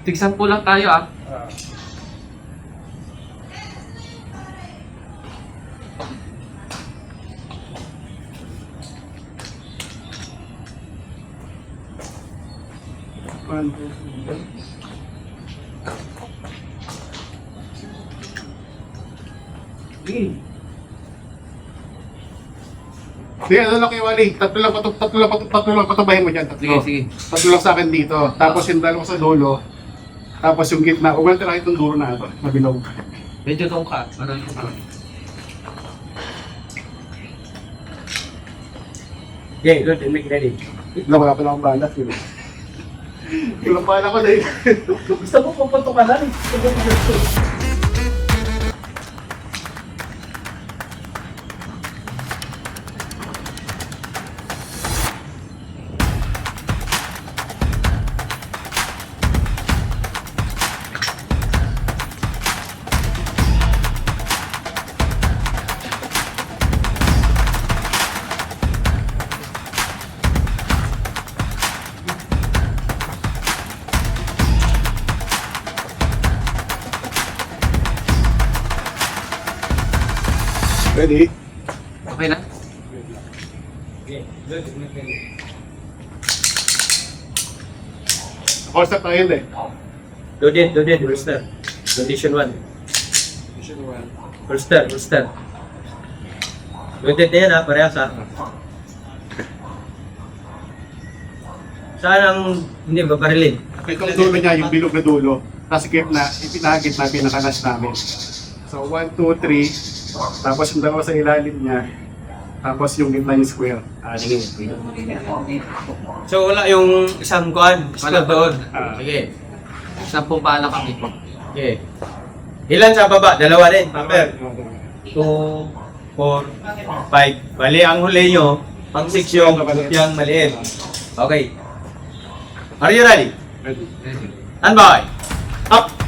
Tigsan po lang tayo ah. Sige, ano lang kayo, Wally? Tatlo lang patubahin mo dyan. Tatlo. Sige. Tatlo lang sa akin dito. Tapos yung dalawa sa dulo. Tapos yung gitna. Huwag lang itong dulo na ito. Mabilog. Medyo tongka. Ano yung Okay, good. Make ready. Wala pa lang akong balat. Walang pala ko dahil. Gusto mo pupunto ka na rin. Ready? okay na? Okay, good. Make ready. All step tayo hindi. Loaded, holster. Condition 1. Holster. Loaded na yan ha, parehas ha. Saan ang hindi babarilin? Itong dulo niya, yung bilog na dulo. Tapos gitna, ipinagit na pinakalas namin. So 1, 2, 3. Tapos yung dalawa sa ilalim niya. Tapos yung gitna yung square. Sige. So wala yung isang kuan, Wala doon. Sige. Sampung pala kami. Okay. Ilan sa baba? Dalawa din, paper. 2, 4, 5. Bali, ang huli nyo, pang 6 yung maliit. Okay. Are you ready? Ready? Ready. Stand by. Up.